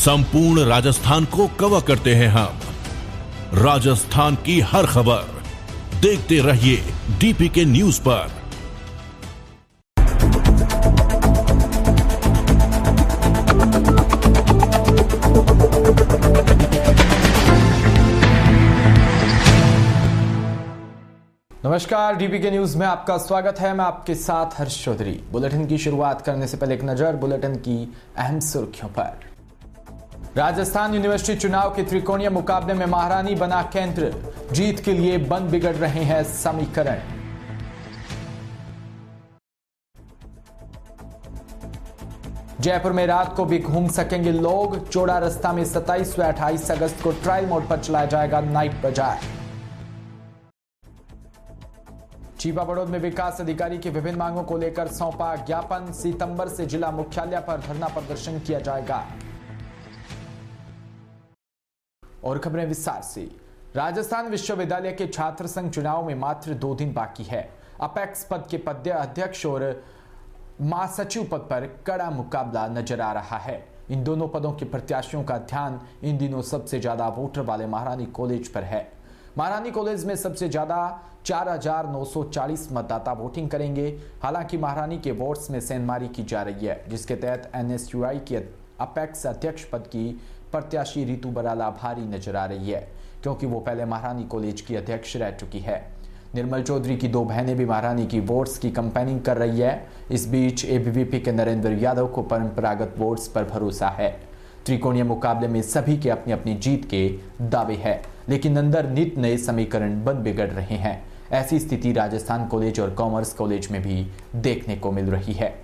संपूर्ण राजस्थान को कवर करते हैं हम। राजस्थान की हर खबर देखते रहिए डीपीके न्यूज पर। नमस्कार, डीपीके न्यूज में आपका स्वागत है। मैं आपके साथ हर्ष चौधरी। बुलेटिन की शुरुआत करने से पहले एक नजर बुलेटिन की अहम सुर्खियों पर। राजस्थान यूनिवर्सिटी चुनाव के त्रिकोणीय मुकाबले में महारानी बना केंद्र, जीत के लिए बंद बिगड़ रहे हैं समीकरण। जयपुर में रात को भी घूम सकेंगे लोग, चौड़ा रास्ता में 27 व 28 अगस्त को ट्रायल मोड पर चलाया जाएगा नाइट बाजार। चीपा बड़ौद में विकास अधिकारी की विभिन्न मांगों को लेकर सौंपा ज्ञापन, सितंबर से जिला मुख्यालय पर धरना प्रदर्शन किया जाएगा। और खबरें विस्तार से। राजस्थान विश्वविद्यालय के छात्र संघ चुनाव में मात्र 2 दिन बाकी है। अपेक्स पद के पद अध्यक्ष और महासचिव पद पर कड़ा मुकाबला नजर आ रहा है। इन दोनों पदों के प्रत्याशियों का ध्यान इन दिनों सबसे ज्यादा वोटर वाले महारानी कॉलेज पर है। महारानी कॉलेज में सबसे ज्यादा 4,940 मतदाता वोटिंग करेंगे। हालांकि महारानी के वोट्स में सेंधमारी की जा रही है, जिसके तहत एनएसयूआई के अपेक्स अध्यक्ष पद की प्रत्याशी रितु बराला भारी नजर आ रही है, क्योंकि वो पहले महारानी कॉलेज की अध्यक्ष रह चुकी है। निर्मल चौधरी की 2 बहनें भी महारानी की वोट्स की कैंपेनिंग कर रही है। इस बीच एबीवीपी के नरेंद्र यादव को परंपरागत वोट्स पर भरोसा है। त्रिकोणीय मुकाबले में सभी के अपनी अपनी जीत के दावे हैं, लेकिन अंदर नित नए समीकरण बन बिगड़ रहे हैं। ऐसी स्थिति राजस्थान कॉलेज और कॉमर्स कॉलेज में भी देखने को मिल रही है।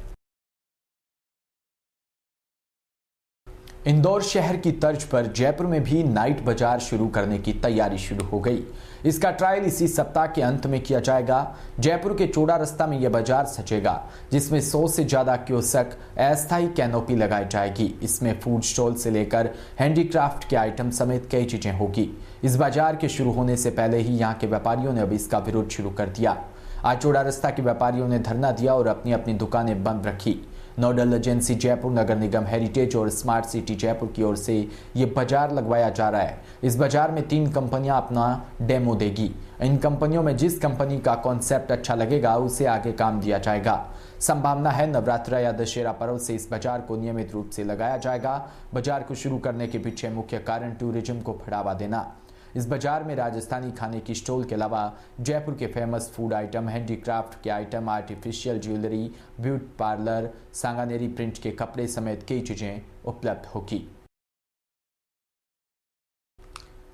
इंदौर शहर की तर्ज पर जयपुर में भी नाइट बाजार शुरू करने की तैयारी शुरू हो गई। इसका ट्रायल इसी सप्ताह के अंत में किया जाएगा। जयपुर के चौड़ा रास्ता में यह बाजार सजेगा, जिसमें 100 से ज्यादा कियोस्क अस्थायी कैनोपी लगाई जाएगी। इसमें फूड स्टॉल से लेकर हैंडीक्राफ्ट के आइटम समेत कई चीजें होगी। इस बाजार के शुरू होने से पहले ही यहाँ के व्यापारियों ने अब इसका विरोध शुरू कर दिया। आज चौड़ा रास्ता के व्यापारियों ने धरना दिया और अपनी अपनी दुकानें बंद रखी। नोडल एजेंसी जयपुर, नगर निगम हेरिटेज और स्मार्ट सिटी जयपुर की ओर से ये बाजार लगवाया जा रहा है। इस बाजार में 3 कंपनियां अपना डेमो देगी। इन कंपनियों में जिस कंपनी का कॉन्सेप्ट अच्छा लगेगा उसे आगे काम दिया जाएगा। संभावना है नवरात्र या दशहरा पर्व से इस बाजार को नियमित रूप से लगाया जाएगा। बाजार को शुरू करने के पीछे मुख्य कारण टूरिज्म को बढ़ावा देना। इस बाजार में राजस्थानी खाने की स्टॉल के अलावा जयपुर के फेमस फूड आइटम, हैंडीक्राफ्ट के item, artificial jewellery, beauty parlour, Sanganeri print के कपड़े समेत कई चीजें उपलब्ध होगी।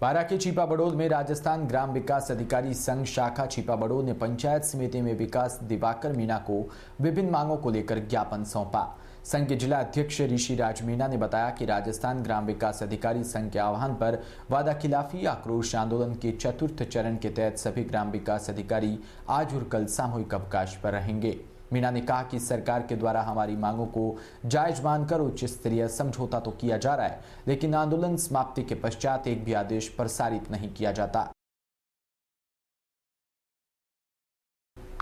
बारां के चीपा बड़ौद में राजस्थान ग्राम विकास अधिकारी संघ शाखा चीपा बड़ौद ने पंचायत समिति में विकास दिवाकर मीणा को विभिन्न मांगों को लेकर ज्ञापन सौंपा। संघ के जिला अध्यक्ष ऋषि राज मीणा ने बताया कि राजस्थान ग्राम विकास अधिकारी संघ के आह्वान पर वादा खिलाफी आक्रोश आंदोलन के 4th चरण के तहत सभी ग्राम विकास अधिकारी आज और कल सामूहिक अवकाश पर रहेंगे। मीणा ने कहा कि सरकार के द्वारा हमारी मांगों को जायज मानकर उच्च स्तरीय समझौता तो किया जा रहा है, लेकिन आंदोलन समाप्ति के पश्चात एक भी आदेश प्रसारित नहीं किया जाता।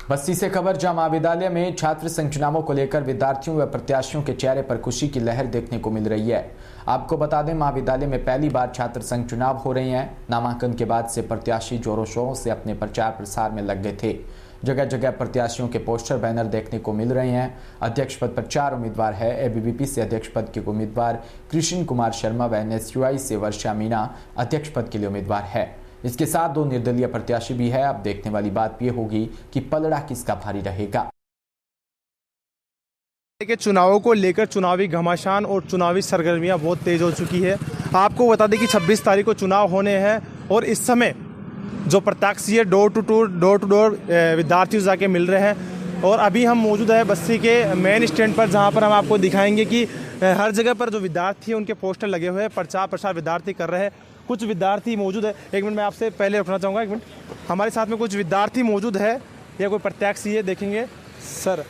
बस्ती से खबर, जहां महाविद्यालय में छात्र संघ चुनावों को लेकर विद्यार्थियों व प्रत्याशियों के चेहरे पर खुशी की लहर देखने को मिल रही है। आपको बता दें, महाविद्यालय में पहली बार छात्र संघ चुनाव हो रहे हैं। नामांकन के बाद से प्रत्याशी जोरों शोरों से अपने प्रचार प्रसार में लग गए थे। जगह जगह प्रत्याशियों के पोस्टर बैनर देखने को मिल रहे हैं। अध्यक्ष पद पर 4 उम्मीदवार है। एबीवीपी से अध्यक्ष पद के उम्मीदवार कृष्ण कुमार शर्मा व एनएसयूआई से वर्षा मीणा अध्यक्ष पद के लिए उम्मीदवार है। इसके साथ 2 निर्दलीय प्रत्याशी भी है। अब देखने वाली बात यह होगी कि पलड़ा किसका भारी रहेगा। के चुनावों को लेकर चुनावी घमासान और चुनावी सरगर्मियां बहुत तेज हो चुकी है। आपको बता दें कि 26 तारीख को चुनाव होने हैं और इस समय जो प्रत्याशी है डोर टू डोर विद्यार्थियों जाके मिल रहे हैं। और अभी हम मौजूद है बस्ती के मेन स्टैंड पर, जहां पर हम आपको दिखाएंगे कि हर जगह पर जो विद्यार्थी हैं उनके पोस्टर लगे हुए हैं, प्रचार प्रसार विद्यार्थी कर रहे हैं। कुछ विद्यार्थी मौजूद है। 1 मिनट मैं आपसे पहले रखना चाहूँगा, 1 मिनट। हमारे साथ में कुछ विद्यार्थी मौजूद है या कोई प्रत्याशी है, देखेंगे। सर,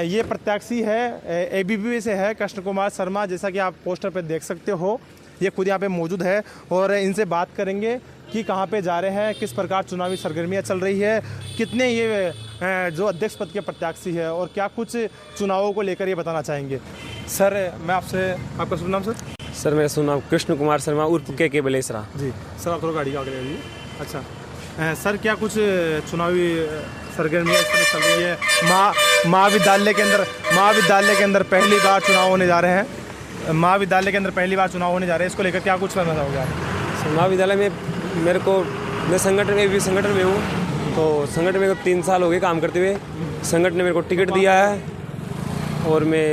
ये प्रत्याशी है, एबीवीपी से है, कृष्ण कुमार शर्मा, जैसा कि आप पोस्टर पर देख सकते हो। ये खुद यहाँ पे मौजूद है और इनसे बात करेंगे कि कहाँ पे जा रहे हैं, किस प्रकार चुनावी सरगर्मियाँ चल रही है, कितने ये जो अध्यक्ष पद के प्रत्याशी है और क्या कुछ चुनावों को लेकर ये बताना चाहेंगे। सर, मैं आपसे, आपका शुभ नाम सर? सर मेरा नाम कृष्ण कुमार शर्मा उर्फ के बलेसरा। जी सर, आप थोड़ा गाड़ी का आगे ले लीजिए। अच्छा सर, क्या कुछ चुनावी सरगर्मियाँ इस तरह चल रही है? महाविद्यालय के अंदर पहली बार चुनाव होने जा रहे हैं। महाविद्यालय के अंदर पहली बार चुनाव होने जा रहे हैं, इसको लेकर क्या कुछ करना चाहोगे आप? महाविद्यालय में मैं संगठन में हूँ, तो संगठन में 3 साल हो गए काम करते हुए। संगठन ने मेरे को टिकट दिया है और मैं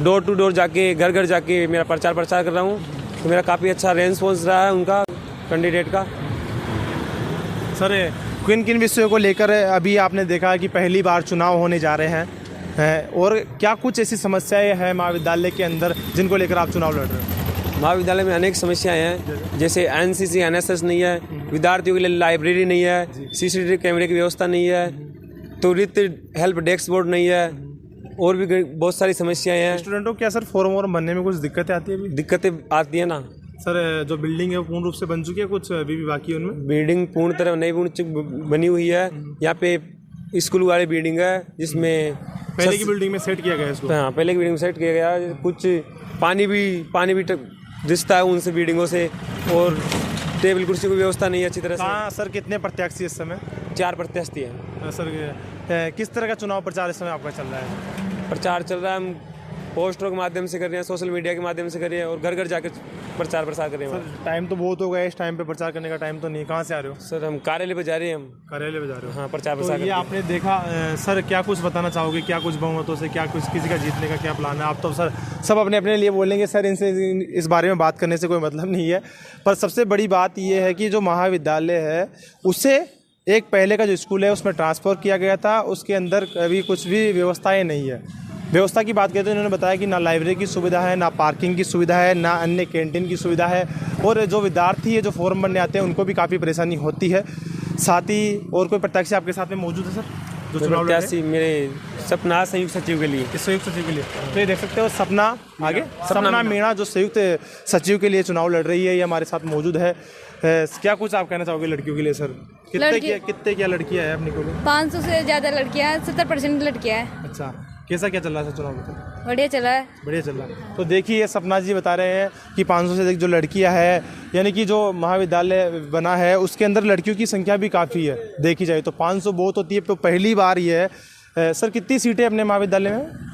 डोर टू डोर जाके घर घर जाके मेरा प्रचार कर रहा हूँ। तो मेरा काफ़ी अच्छा रेस्पॉन्स रहा है उनका कैंडिडेट का। सर किन किन विषयों को लेकर अभी आपने देखा कि पहली बार चुनाव होने जा रहे हैं और क्या कुछ ऐसी समस्याएं हैं महाविद्यालय के अंदर जिनको लेकर आप चुनाव लड़ रहे हैं? महाविद्यालय में अनेक समस्याएं हैं, जैसे एनसीसी एनएसएस नहीं है, विद्यार्थियों के लिए लाइब्रेरी नहीं है, सीसीटीवी कैमरे की व्यवस्था नहीं है, त्वरित हेल्प डेस्क बोर्ड नहीं है, और भी बहुत सारी समस्याएं हैं। स्टूडेंटों को क्या सर फॉर्म वॉर्म बनने में कुछ दिक्कतें आती है? दिक्कतें आती है ना सर। जो बिल्डिंग है वो पूर्ण रूप से बन चुकी है, कुछ अभी भी बाकी है उनमें? बिल्डिंग पूर्ण तरह नहीं बनी हुई है। यहाँ पे स्कूल वाली बिल्डिंग है जिसमें पहले की बिल्डिंग में सेट किया गया है इसको। हाँ, पहले की बिल्डिंग में सेट किया गया। कुछ पानी भी रिश्ता है उनसे बिल्डिंगों से, और टेबल कुर्सी की व्यवस्था नहीं है अच्छी तरह से। हाँ सर, कितने प्रत्याशी इस समय? 4 प्रत्याशी है। सर किस तरह का चुनाव प्रचार इस समय आपका चल रहा है? प्रचार चल रहा है, हम पोस्टरों के माध्यम से कर रहे हैं, सोशल मीडिया के माध्यम से कर रहे हैं और घर घर जाकर प्रचार प्रसार कर रहे हैं। सर टाइम तो बहुत हो गया, इस टाइम पे प्रचार करने का टाइम तो नहीं। कहाँ से आ रहे हो? सर हम कार्यालय पे जा रहे हैं। हम कार्यालय पे जा रहे हो? हाँ, प्रचार तो प्रसार ये आपने देखा। सर क्या कुछ बताना चाहोगे? क्या कुछ बहुमतों से, क्या कुछ किसी का जीतने का क्या प्लान है? आप तो सर सब अपने अपने लिए बोलेंगे सर, इनसे इस बारे में बात करने से कोई मतलब नहीं है। पर सबसे बड़ी बात ये है कि जो महाविद्यालय है उसे एक पहले का जो स्कूल है उसमें ट्रांसफ़र किया गया था, उसके अंदर अभी कुछ भी व्यवस्थाएँ नहीं है। व्यवस्था की बात करें तो इन्होंने बताया कि ना लाइब्रेरी की सुविधा है, ना पार्किंग की सुविधा है, ना अन्य कैंटीन की सुविधा है, और जो विद्यार्थी है जो फॉर्म भरने आते हैं उनको भी काफ़ी परेशानी होती है। साथ ही और कोई प्रत्याशी आपके साथ में मौजूद है सर? जो चुनाव प्रत्याशी मेरे सपना संयुक्त सचिव के लिए। संयुक्त सचिव के लिए तो ये देख सकते हो सपना मीणा जो संयुक्त सचिव के लिए चुनाव लड़ रही है, ये हमारे साथ मौजूद है। क्या कुछ आप कहना चाहोगे लड़कियों के लिए सर? कितने क्या लड़कियाँ हैं अपनी को? 500 से ज़्यादा लड़कियाँ हैं, 70% लड़कियाँ हैं। अच्छा, कैसा क्या चल रहा है चुनाव में? बढ़िया चल रहा है। बढ़िया चल रहा है। तो देखिए सपना जी बता रहे हैं कि 500 से अधिक जो लड़कियां हैं, यानी कि जो महाविद्यालय बना है उसके अंदर लड़कियों की संख्या भी काफ़ी है। देखी जाए तो 500 बहुत होती है, तो पहली बार ये है। सर कितनी सीटें अपने महाविद्यालय में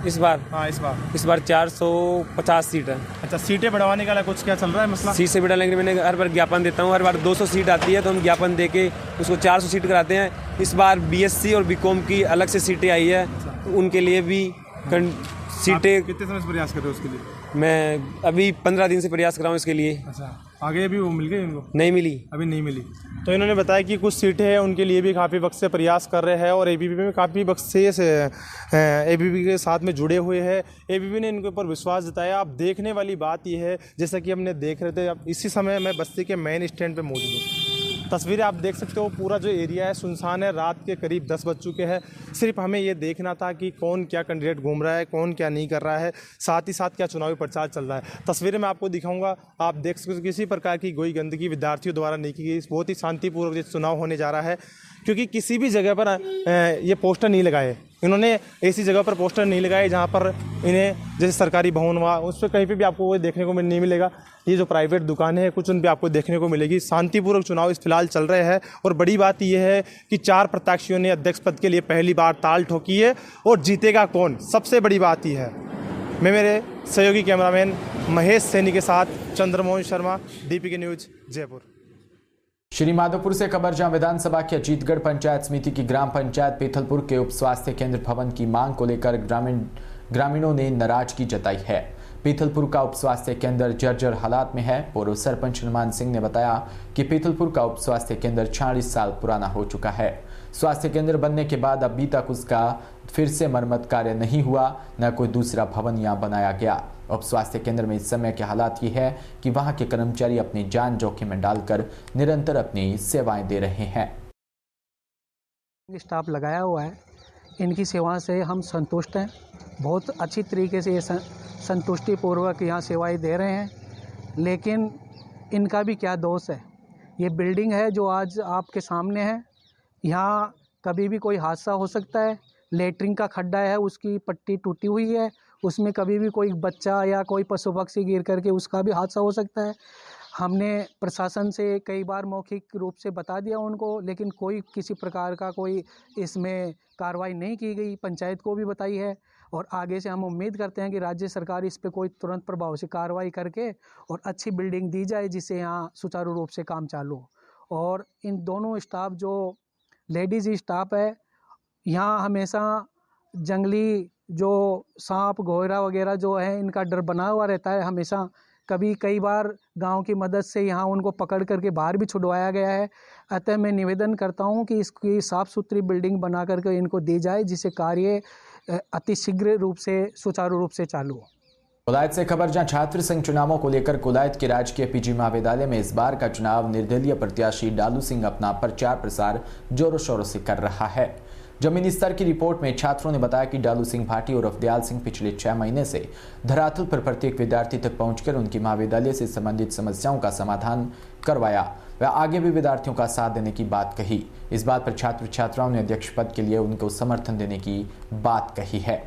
इस बार? हाँ इस बार 450 सीट है। अच्छा, सीटें बढ़वाने का कुछ क्या चल रहा है मसला? सीट से बढ़ाने के लिए मैंने हर बार ज्ञापन देता हूँ। हर बार 200 सीट आती है तो हम ज्ञापन दे के उसको 400 सीट कराते हैं। इस बार बीएससी और बीकॉम की अलग से सीटें आई है, तो उनके लिए भी सीटें। कितने समय से प्रयास कर रहे हो उसके लिए? मैं अभी 15 दिन से प्रयास कर रहा हूँ इसके लिए। अच्छा, आगे भी वो मिल गई उनको? नहीं मिली, अभी नहीं मिली। तो इन्होंने बताया कि कुछ सीटें हैं उनके लिए भी काफ़ी वक्त से प्रयास कर रहे हैं, और एबीवीपी में काफ़ी वक्त से एबीवीपी के साथ में जुड़े हुए हैं। एबीवीपी ने इनके ऊपर विश्वास जताया। अब देखने वाली बात यह है, जैसा कि हमने देख रहे थे, अब इसी समय मैं बस्ती के मेन स्टैंड पर मौजूद हूँ। तस्वीरें आप देख सकते हो, पूरा जो एरिया है सुनसान है। रात के करीब 10 बज चुके हैं। सिर्फ हमें ये देखना था कि कौन क्या कैंडिडेट घूम रहा है, कौन क्या नहीं कर रहा है, साथ ही साथ क्या चुनावी प्रचार चल रहा है। तस्वीरें मैं आपको दिखाऊंगा। आप देख सकते हो किसी प्रकार की कोई गंदगी विद्यार्थियों द्वारा नहीं की गई। बहुत ही शांतिपूर्वक ये चुनाव होने जा रहा है, क्योंकि किसी भी जगह पर ये पोस्टर नहीं लगाए इन्होंने। ऐसी जगह पर पोस्टर नहीं लगाए जहाँ पर इन्हें, जैसे सरकारी भवन हुआ, उस पर कहीं पे भी आपको वो देखने को नहीं मिलेगा। ये जो प्राइवेट दुकानें हैं कुछ उन पे आपको देखने को मिलेगी। शांतिपूर्वक चुनाव इस फिलहाल चल रहे हैं, और बड़ी बात यह है कि 4 प्रत्याशियों ने अध्यक्ष पद के लिए पहली बार ताल ठोकी है, और जीतेगा कौन, सबसे बड़ी बात यह है। मैं मेरे सहयोगी कैमरामैन महेश सैनी के साथ चंद्रमोहन शर्मा, डीपीके न्यूज, जयपुर। श्री माधोपुर से खबर, जहां विधानसभा की अजीतगढ़ पंचायत समिति की ग्राम पंचायत पीथलपुर के उप स्वास्थ्य केंद्र भवन की मांग को लेकर ग्रामीणों ने नाराजगी जताई है। पीथलपुर का उप स्वास्थ्य केंद्र जर्जर हालात में है। पूर्व सरपंच हनुमान सिंह ने बताया कि पीथलपुर का उप स्वास्थ्य केंद्र 40 साल पुराना हो चुका है। स्वास्थ्य केंद्र बनने के बाद अभी तक उसका फिर से मरम्मत कार्य नहीं हुआ, न कोई दूसरा भवन यहाँ बनाया गया। उप स्वास्थ्य केंद्र में इस समय के हालात ये है कि वहाँ के कर्मचारी अपनी जान जोखिम में डालकर निरंतर अपनी सेवाएं दे रहे हैं। स्टाफ लगाया हुआ है, इनकी सेवाओं से हम संतुष्ट हैं। बहुत अच्छी तरीके से ये संतुष्टिपूर्वक यहाँ सेवाएं दे रहे हैं, लेकिन इनका भी क्या दोष है। ये बिल्डिंग है जो आज आपके सामने है, यहाँ कभी भी कोई हादसा हो सकता है। लेटरिन का खड्डा है, उसकी पट्टी टूटी हुई है, उसमें कभी भी कोई बच्चा या कोई पशु पक्षी गिर करके उसका भी हादसा हो सकता है। हमने प्रशासन से कई बार मौखिक रूप से बता दिया उनको, लेकिन कोई किसी प्रकार का कोई इसमें कार्रवाई नहीं की गई। पंचायत को भी बताई है और आगे से हम उम्मीद करते हैं कि राज्य सरकार इस पे कोई तुरंत प्रभाव से कार्रवाई करके और अच्छी बिल्डिंग दी जाए जिससे यहाँ सुचारू रूप से काम चालू हो। और इन दोनों स्टाफ जो लेडीज़ स्टाफ है, यहाँ हमेशा जंगली जो सांप घोड़ा वगैरह जो है इनका डर बना हुआ रहता है हमेशा। कई बार गांव की मदद से यहाँ उनको पकड़ करके बाहर भी छुड़वाया गया है। अतः मैं निवेदन करता हूँ कि इसकी साफ़ सुथरी बिल्डिंग बना करके इनको दी जाए जिससे कार्य अति शीघ्र रूप से सुचारू रूप से चालू हो। कुलायत से खबर, जहां छात्र संघ चुनावों को लेकर कुलायत के राजकीय पीजी महाविद्यालय में इस बार का चुनाव निर्दलीय प्रत्याशी डालू सिंह अपना प्रचार प्रसार जोरों शोरों से कर रहा है। जमीनी स्तर की रिपोर्ट में छात्रों ने बताया कि डालू सिंह भाटी और अफदयाल सिंह पिछले 6 महीने से धरातल पर प्रत्येक विद्यार्थी तक पहुंचकर उनकी महाविद्यालय से संबंधित समस्याओं का समाधान करवाया व आगे भी विद्यार्थियों का साथ देने की बात कही। इस बात पर छात्र छात्राओं ने अध्यक्ष पद के लिए उनको समर्थन देने की बात कही है।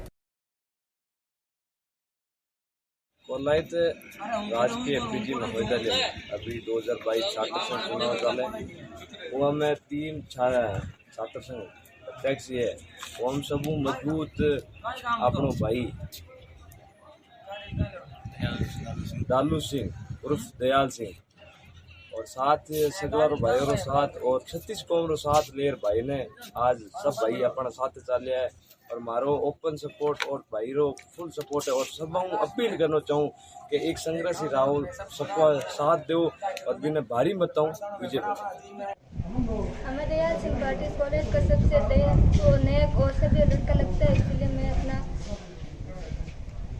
कुलायत राजकीय पीजी महाविद्यालय में अभी 2022 छात्र संघ चुनाव चाले, वहाँ में 3 छात्र संघ अध्यक्ष है। वो हम सबू मजबूत अपनो भाई डालू सिंह उर्फ दयाल सिंह और साथ सगवार भाई और साथ और 36 कौम साथ लेर भाई ने आज सब भाई अपना साथ चाले है और मारो ओपन सपोर्ट और भाई रो फुल सपोर्ट है। और सब अपील करना चाहूँ कि एक संघर्ष राहुल सबका साथ दो और बिना भारी मत बीजेपी। हमें दयाल सिंह भाटी कॉलेज का सबसे नेक और सभी लड़का लगता है, इसलिए मैं अपना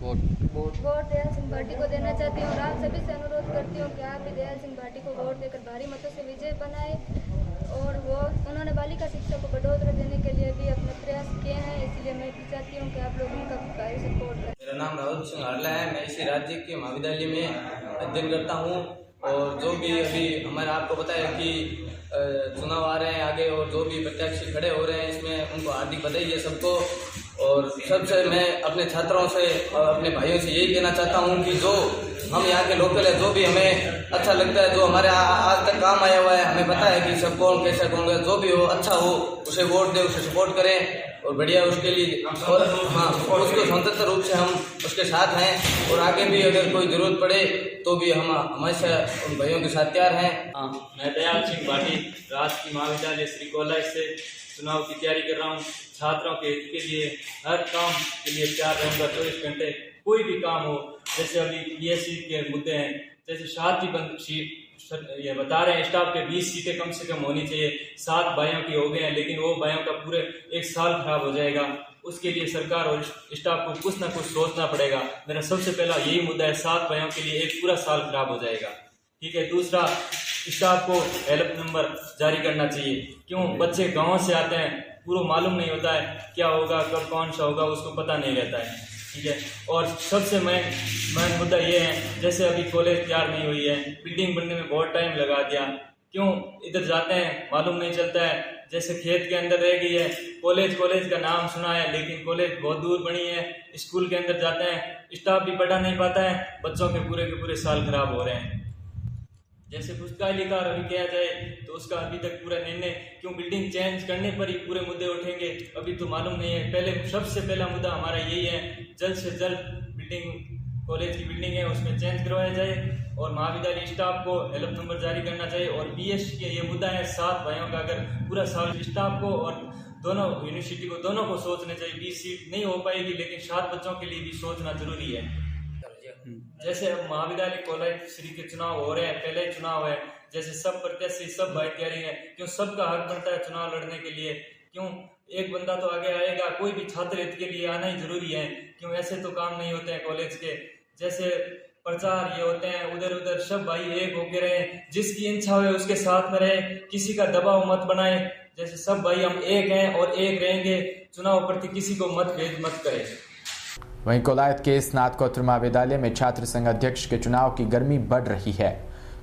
वोट दयाल सिंह भाटी को देना चाहती हूँ और आप सभी से अनुरोध करती हूँ कि आप भी दयाल सिंह भाटी को वोट देकर भारी मतों से विजय बनाए। और उन्होंने बालिका शिक्षा को बढ़ोतरी देने के लिए भी अपने प्रयास किए हैं, इसलिए मैं भी चाहती हूँ कि आप लोग उनका भारी सपोर्ट करें। मेरा नाम राहुल सिंह हरला है, मैं इसी राज्य के महाविद्यालय में अध्ययन करता हूँ। और जो भी अभी हमारे आपको पता है कि चुनाव आ रहे हैं आगे और जो भी प्रत्याशी खड़े हो रहे हैं इसमें उनको हार्दिक बधाई है सबको। और सबसे मैं अपने छात्रों से और अपने भाइयों से यही कहना चाहता हूँ कि जो हम यहाँ के लोकल है, जो भी हमें अच्छा लगता है, जो हमारे आज तक काम आया हुआ है, हमें पता है कि सब कौन कैसा कौन जो भी हो अच्छा हो उसे वोट दे, उसे सपोर्ट करें और बढ़िया उसके लिए। और हाँ, उसको स्वतंत्र रूप से हम उसके साथ हैं और आगे भी अगर कोई ज़रूरत पड़े तो भी हम हमेशा उन भाइयों के साथ तैयार हैं। मैं दयाल सिंह भाटी राजकीय महाविद्यालय श्री कॉलेज से चुनाव की तैयारी कर रहा हूँ। छात्रों के हित के लिए हर काम के लिए तैयार रहूँगा 24 घंटे। कोई भी काम हो, जैसे अभी पीएससी के मुद्दे हैं, जैसे 7 ही बंद ये बता रहे हैं स्टाफ के 20 सीटें कम से कम होनी चाहिए। 7 भाइयों की हो गए हैं, लेकिन वो भाइयों का पूरे 1 साल खराब हो जाएगा। उसके लिए सरकार और स्टाफ को कुछ ना कुछ सोचना पड़ेगा। मेरा सबसे पहला यही मुद्दा है, 7 भाइयों के लिए 1 पूरा साल खराब हो जाएगा। ठीक है। दूसरा, स्टाफ को हेल्प नंबर जारी करना चाहिए। क्यों? बच्चे गाँव से आते हैं, पूरा मालूम नहीं होता है क्या होगा, कब कौन सा होगा, उसको पता नहीं रहता है। ठीक है। और सबसे मेन मुद्दा ये है, जैसे अभी कॉलेज तैयार नहीं हुई है, बिल्डिंग बनने में बहुत टाइम लगा दिया। क्यों? इधर जाते हैं मालूम नहीं चलता है, जैसे खेत के अंदर रह गई है। कॉलेज का नाम सुना है, लेकिन कॉलेज बहुत दूर बनी है। स्कूल के अंदर जाते हैं, स्टाफ भी पढ़ा नहीं पाता है, बच्चों के पूरे साल खराब हो रहे हैं। जैसे पुस्तकालय का अभी किया जाए तो उसका अभी तक पूरा निर्णय, क्यों बिल्डिंग चेंज करने पर ही पूरे मुद्दे उठेंगे, अभी तो मालूम नहीं है। पहले सबसे पहला मुद्दा हमारा यही है, जल्द से जल्द कॉलेज की बिल्डिंग है उसमें चेंज करवाया जाए और महाविद्यालय स्टाफ को हेल्प नंबर जारी करना चाहिए। और बीएस के ये मुद्दा है, 7 भाइयों का अगर पूरा साल स्टाफ को और दोनों यूनिवर्सिटी को दोनों को सोचना चाहिए। 20 सीट नहीं हो पाएगी, लेकिन 7 बच्चों के लिए भी सोचना जरूरी है। जैसे अब महाविद्यालय कॉलेज श्री के चुनाव हो रहे हैं, पहले चुनाव है, जैसे सब प्रत्याशी सब भाई तैयारी है। क्यों? सबका हक बनता है चुनाव लड़ने के लिए। क्यों? एक बंदा तो आगे आएगा, कोई भी छात्र हित के लिए आना ही जरूरी है। क्यों? ऐसे तो काम नहीं होते हैं कॉलेज के, जैसे प्रचार ये होते हैं उधर उधर। सब भाई एक होके रहे, जिसकी इच्छा हो उसके साथ में रहे, किसी का दबाव मत बनाए। जैसे सब भाई हम एक हैं और एक रहेंगे, चुनाव प्रति किसी को मतभेद मत करें। वहीं कोलायत के स्नातकोत्तर महाविद्यालय में छात्र संघ अध्यक्ष के चुनाव की गर्मी बढ़ रही है,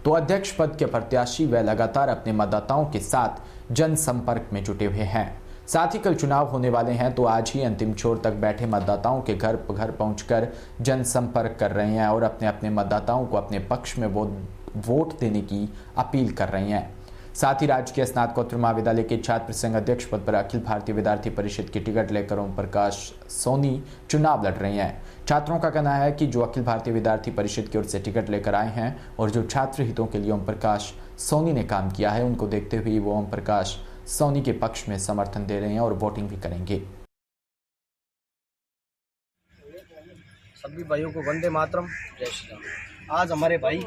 तो अध्यक्ष पद के प्रत्याशी व लगातार अपने मतदाताओं के साथ जनसंपर्क में जुटे हुए हैं। साथ ही कल चुनाव होने वाले हैं तो आज ही अंतिम छोर तक बैठे मतदाताओं के घर पहुंचकर जनसंपर्क कर रहे हैं और अपने अपने मतदाताओं को अपने पक्ष में वोट देने की अपील कर रहे हैं। साथ ही राजकीय स्नातकोत्तर महाविद्यालय के छात्र संघ अध्यक्ष पद पर अखिल भारतीय विद्यार्थी परिषद की टिकट लेकर ओम प्रकाश सोनी चुनाव लड़ रहे हैं। छात्रों का कहना है कि जो अखिल भारतीय विद्यार्थी परिषद की ओर से टिकट लेकर आए हैं और जो छात्र हितों के लिए ओम प्रकाश सोनी ने काम किया है, उनको देखते हुए वो ओम प्रकाश सोनी के पक्ष में समर्थन दे रहे हैं और वोटिंग भी करेंगे। सभी भाइयों को वंदे मातरम, जय श्री राम। आज हमारे भाई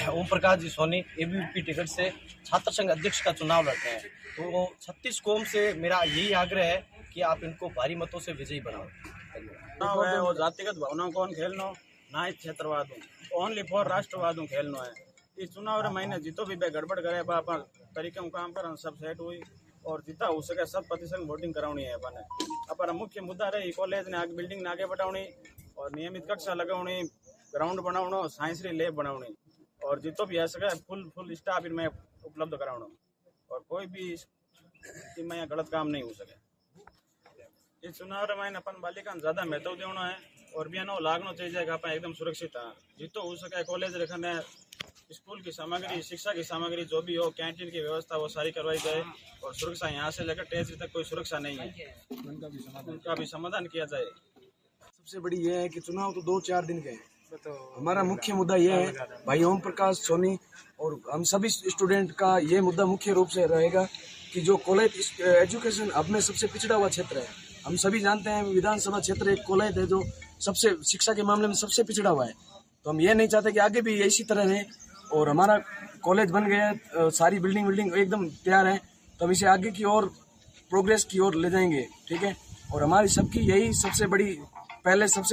ओम प्रकाश जी सोनी एबीवीपी टिकट से छात्र संघ अध्यक्ष का चुनाव लड़ते हैं। तो 36 कौम से मेरा यही आग्रह है कि आप इनको भारी मतों से विजयी बनाओ। चुनाव है वो जातिगत भावनाओं को खेलनो ना क्षेत्रवाद ओनली फॉर राष्ट्रवाद खेलनो है। इस चुनाव रे महीने जीतो भी गड़बड़ करे अपन तरीके में काम कर सब सेट हुई और जितना हो सके 100% वोटिंग करानी है। अपन मुख्य मुद्दा रही कॉलेज ने आगे बिल्डिंग ने आगे बढ़ानी और नियमित कक्षा लगानी, ग्राउंड बनावनो, साइंस री लैब बनावनी और जितो भी है सके फुल स्टाफ इनमें उपलब्ध करावनो और कोई भी इनमें गलत काम नहीं हो सके। इस चुनाव रे महीने अपन बालिका ज्यादा महत्व देना है और भी लागनो चाहिए अपन एकदम सुरक्षित है। जितो हो सके कॉलेज रखने स्कूल की सामग्री, शिक्षा की सामग्री जो भी हो, कैंटीन की व्यवस्था वो सारी करवाई जाए और सुरक्षा यहाँ से लेकर टेजरी तक कोई सुरक्षा नहीं है, उनका भी समाधान किया जाए। सबसे बड़ी ये है कि चुनाव तो 2-4 दिन के हैं। तो हमारा मुख्य मुद्दा ये है भाई ओम प्रकाश सोनी और हम सभी स्टूडेंट का ये मुद्दा मुख्य रूप से रहेगा कि जो कॉलेज एजुकेशन अब में सबसे पिछड़ा हुआ क्षेत्र है। हम सभी जानते हैं विधानसभा क्षेत्र एक कॉलेज है जो सबसे शिक्षा के मामले में सबसे पिछड़ा हुआ है। तो हम ये नहीं चाहते कि आगे भी इसी तरह रहे और हमारा कॉलेज बन गया है, सारी बिल्डिंग एकदम तैयार है, तो हम इसे आगे की ओर प्रोग्रेस की ओर ले जाएंगे। ठीक है, और हमारी सबकी यही सबसे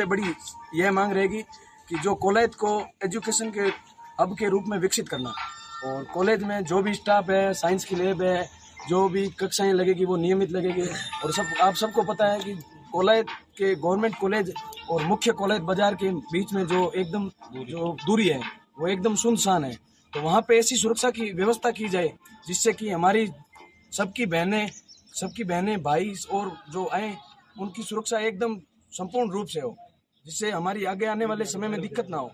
बड़ी यह मांग रहेगी कि जो कॉलेज को एजुकेशन के हब के रूप में विकसित करना और कॉलेज में जो भी स्टाफ है, साइंस की लैब है, जो भी कक्षाएं लगेगी वो नियमित लगेगी। और आप सबको पता है कि कॉलेज के गवर्नमेंट कॉलेज और मुख्य कॉलेज बाजार के बीच में जो दूरी है वो एकदम सुनसान है। तो वहाँ पे ऐसी सुरक्षा की व्यवस्था की जाए जिससे कि हमारी सबकी बहनें भाई और जो आए उनकी सुरक्षा एकदम संपूर्ण रूप से हो, जिससे हमारी आगे आने वाले समय में दिक्कत ना हो।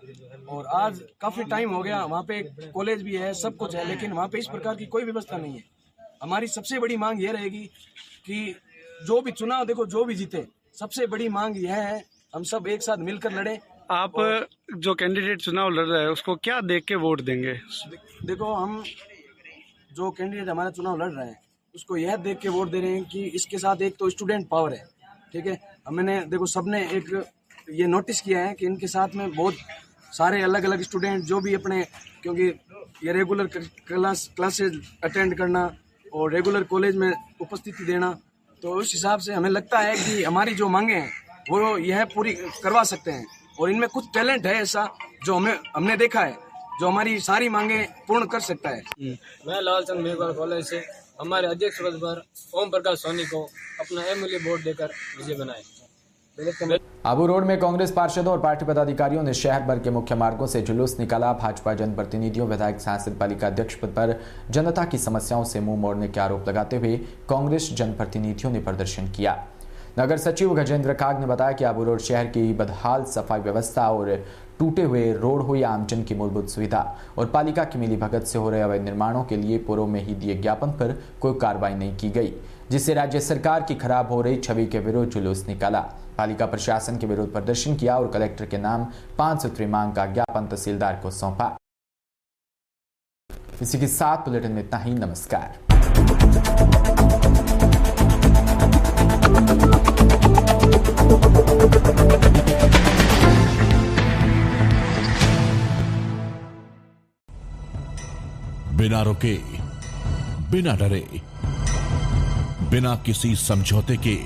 और आज काफ़ी टाइम हो गया, वहाँ पे कॉलेज भी है, सब कुछ है, लेकिन वहाँ पे इस प्रकार की कोई व्यवस्था नहीं है। हमारी सबसे बड़ी मांग ये रहेगी कि जो भी चुनाव देखो जो भी जीते, सबसे बड़ी मांग यह है हम सब एक साथ मिलकर लड़े। आप जो कैंडिडेट चुनाव लड़ रहा है उसको क्या देख के वोट देंगे? देखो, हम जो कैंडिडेट हमारा चुनाव लड़ रहे हैं उसको यह देख के वोट दे रहे हैं कि इसके साथ एक तो स्टूडेंट पावर है। ठीक है, मैंने देखो सबने एक ये नोटिस किया है कि इनके साथ में बहुत सारे अलग अलग स्टूडेंट जो भी अपने, क्योंकि ये रेगुलर क्लासेज अटेंड करना और रेगुलर कॉलेज में उपस्थिति देना, तो उस हिसाब से हमें लगता है कि हमारी जो मांगे हैं वो यह पूरी करवा सकते हैं। और इनमें कुछ टैलेंट है ऐसा जो हमने देखा है जो हमारी सारी मांगे पूर्ण कर सकता है। मैं लालचंद मेघवाल कॉलेज से हमारे अध्यक्ष पद पर ओम प्रकाश सोनी को अपना अमूल्य वोट देकर विजय बनाए। आबू रोड में कांग्रेस पार्षदों और पार्टी पदाधिकारियों ने शहर भर के मुख्य मार्गों से जुलूस निकाला। भाजपा जनप्रतिनिधियों, विधायक, सांसद, पालिका अध्यक्ष पद पर जनता की समस्याओं से मुंह मोड़ने के आरोप लगाते हुए कांग्रेस जनप्रतिनिधियों ने प्रदर्शन किया। नगर सचिव गजेंद्र काग ने बताया कि आबू रोड शहर की बदहाल सफाई व्यवस्था और टूटे हुए रोड हुई आमजन की मूलभूत सुविधा और पालिका की मिलीभगत से हो रहे अवैध निर्माणों के लिए पूर्व में ही दिए ज्ञापन पर कोई कार्रवाई नहीं की गई, जिससे राज्य सरकार की खराब हो रही छवि के विरुद्ध जुलूस निकाला। पालिका प्रशासन के विरुद्ध प्रदर्शन किया और कलेक्टर के नाम 5 सूत्री मांग का ज्ञापन तहसीलदार को सौंपा। इसी के साथ बुलेटिन में इतना ही। नमस्कार। बिना रुके, बिना डरे, बिना किसी समझौते के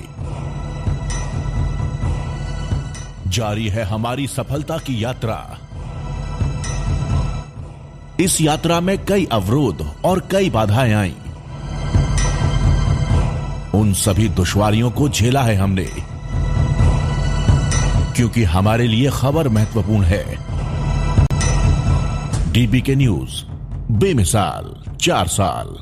जारी है हमारी सफलता की यात्रा। इस यात्रा में कई अवरोध और कई बाधाएं आईं। उन सभी दुश्वारियों को झेला है हमने, क्योंकि हमारे लिए खबर महत्वपूर्ण है। डीपीके न्यूज, बेमिसाल 4 साल।